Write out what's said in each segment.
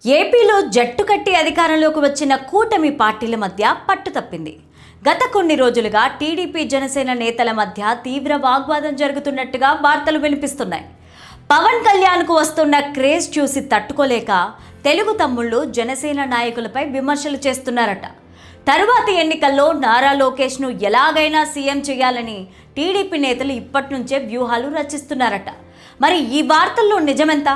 ఏపీలో జట్టు కట్టి అధికారంలోకి వచ్చిన కూటమి పార్టీల మధ్య పట్టు తప్పింది. గత కొన్ని రోజులుగా టీడీపీ జనసేన నేతల మధ్య తీవ్ర వాగ్వాదం జరుగుతున్నట్టుగా వార్తలు వినిపిస్తున్నాయి. పవన్ కళ్యాణ్కు వస్తున్న క్రేజ్ చూసి తట్టుకోలేక తెలుగు తమ్ముళ్ళు జనసేన నాయకులపై విమర్శలు చేస్తున్నారట. తరువాతి ఎన్నికల్లో నారా లోకేష్ను ఎలాగైనా సీఎం చేయాలని టీడీపీ నేతలు ఇప్పటి నుంచే వ్యూహాలు రచిస్తున్నారట. మరి ఈ వార్తల్లో నిజమెంత?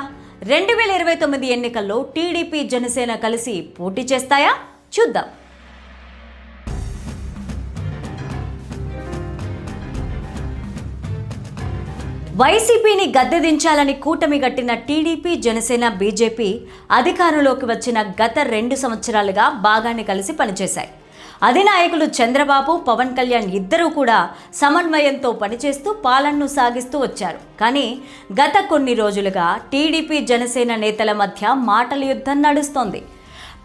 2029 ఎన్నికల్లో టీడీపీ జనసేన కలిసి పోటీ చేస్తాయా? చూద్దాం. వైసీపీని గద్దెదించాలని కూటమి గట్టిన టీడీపీ జనసేన బీజేపీ అధికారంలోకి వచ్చిన గత 2 సంవత్సరాలుగా బాగానే కలిసి పనిచేశాయి. అధినాయకులు చంద్రబాబు, పవన్ కళ్యాణ్ ఇద్దరూ కూడా సమన్వయంతో పనిచేస్తూ పాలనను సాగిస్తూ వచ్చారు. కానీ గత కొన్ని రోజులుగా టీడీపీ జనసేన నేతల మధ్య మాటల యుద్ధం నడుస్తోంది.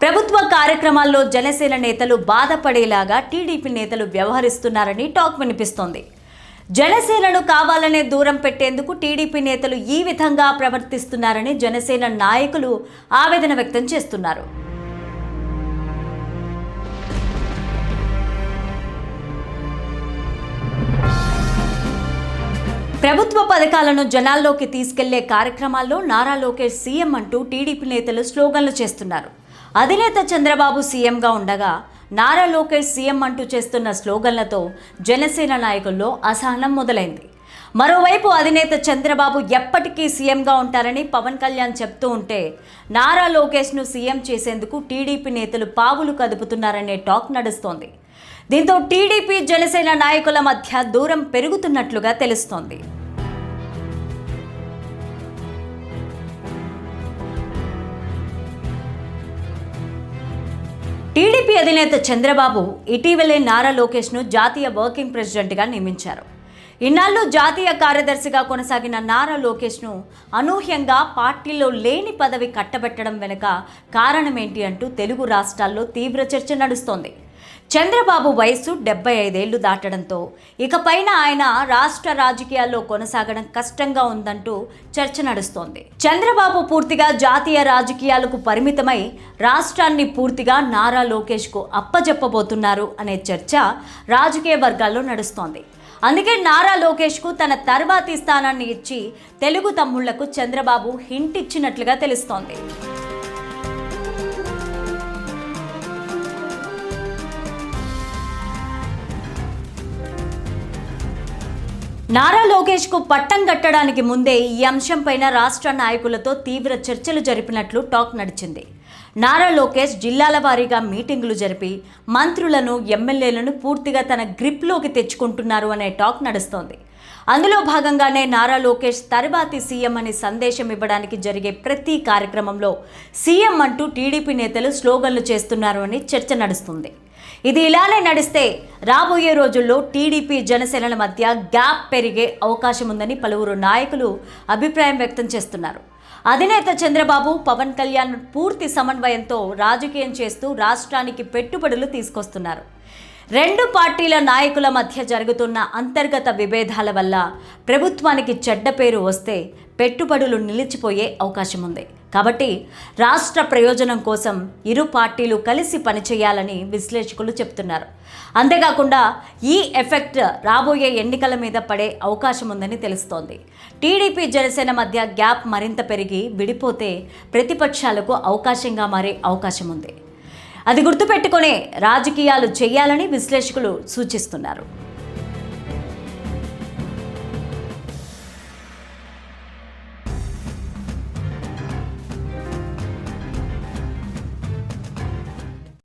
ప్రభుత్వ కార్యక్రమాల్లో జనసేన నేతలు బాధపడేలాగా టీడీపీ నేతలు వ్యవహరిస్తున్నారని టాక్ వినిపిస్తోంది. జనసేనను కావాలనే దూరం పెట్టేందుకు టీడీపీ నేతలు ఈ విధంగా ప్రవర్తిస్తున్నారని జనసేన నాయకులు ఆవేదన వ్యక్తం చేస్తున్నారు. ప్రభుత్వ పథకాలను జనాల్లోకి తీసుకెళ్లే కార్యక్రమాల్లో నారా లోకేష్ సీఎం అంటూ టీడీపీ నేతలు స్లోగన్లు చేస్తున్నారు. అధినేత చంద్రబాబు సీఎంగా ఉండగా నారా లోకేష్ సీఎం అంటూ చేస్తున్న స్లోగన్లతో జనసేన నాయకుల్లో అసహనం మొదలైంది. మరోవైపు అధినేత చంద్రబాబు ఎప్పటికీ సీఎంగా ఉంటారని పవన్ కళ్యాణ్ చెప్తూ ఉంటే నారా లోకేష్ను సీఎం చేసేందుకు టీడీపీ నేతలు పావులు కదుపుతున్నారనే టాక్ నడుస్తోంది. దీంతో టీడీపీ జనసేన నాయకుల మధ్య దూరం పెరుగుతున్నట్లుగా తెలుస్తోంది. టీడీపీ అధినేత చంద్రబాబు ఇటీవలే నారా లోకేష్ను జాతీయ వర్కింగ్ ప్రెసిడెంట్గా నియమించారు. ఇన్నాళ్ళు జాతీయ కార్యదర్శిగా కొనసాగిన నారా లోకేష్ను అనూహ్యంగా పార్టీలో లేని పదవి కట్టబెట్టడం వెనుక కారణమేంటి అంటూ తెలుగు రాష్ట్రాల్లో తీవ్ర చర్చ నడుస్తోంది. చంద్రబాబు వయసు 75 ఏళ్లు దాటడంతో ఇకపైన ఆయన రాష్ట్ర రాజకీయాల్లో కొనసాగడం కష్టంగా ఉందంటూ చర్చ నడుస్తోంది. చంద్రబాబు పూర్తిగా జాతీయ రాజకీయాలకు పరిమితమై రాష్ట్రాన్ని పూర్తిగా నారా లోకేష్కు అప్పజెప్పబోతున్నారు అనే చర్చ రాజకీయ వర్గాల్లో నడుస్తోంది. అందుకే నారా లోకేష్కు తన తర్వాతి స్థానాన్ని ఇచ్చి తెలుగు తమ్ముళ్లకు చంద్రబాబు హింట్ ఇచ్చినట్లుగా తెలుస్తోంది. నారా లోకేష్కు పట్టం కట్టడానికి ముందే ఈ అంశంపైన రాష్ట్ర నాయకులతో తీవ్ర చర్చలు జరిపినట్లు టాక్ నడిచింది. నారా లోకేష్ జిల్లాల వారీగా మీటింగులు జరిపి మంత్రులను, ఎమ్మెల్యేలను పూర్తిగా తన గ్రిప్లోకి తెచ్చుకుంటున్నారు అనే టాక్ నడుస్తోంది. అందులో భాగంగానే నారా లోకేష్ తర్వాతి సీఎం అని సందేశం ఇవ్వడానికి జరిగే ప్రతి కార్యక్రమంలో సీఎం అంటూ టీడీపీ నేతలు స్లోగన్లు చేస్తున్నారు అని చర్చ నడుస్తుంది. ఇది ఇలానే నడిస్తే రాబోయే రోజుల్లో టీడీపీ జనసేనల మధ్య గ్యాప్ పెరిగే అవకాశం ఉందని పలువురు నాయకులు అభిప్రాయం వ్యక్తం చేస్తున్నారు. అధినేత చంద్రబాబు, పవన్ కళ్యాణ్ పూర్తి సమన్వయంతో రాజకీయం చేస్తూ రాష్ట్రానికి పెట్టుబడులు తీసుకొస్తున్నారు. 2 పార్టీల నాయకుల మధ్య జరుగుతున్న అంతర్గత విభేదాల వల్ల ప్రభుత్వానికి చెడ్డ పేరు వస్తే పెట్టుబడులు నిలిచిపోయే అవకాశం ఉంది. కాబట్టి రాష్ట్ర ప్రయోజనం కోసం ఇరు పార్టీలు కలిసి పనిచేయాలని విశ్లేషకులు చెప్తున్నారు. అంతేకాకుండా ఈ ఎఫెక్ట్ రాబోయే ఎన్నికల మీద పడే అవకాశం ఉందని తెలుస్తోంది. టీడీపీ జనసేన మధ్య గ్యాప్ మరింత పెరిగి విడిపోతే ప్రతిపక్షాలకు అవకాశంగా మారే అవకాశం ఉంది. అది గుర్తుపెట్టుకునే రాజకీయాలు చేయాలని విశ్లేషకులు సూచిస్తున్నారు.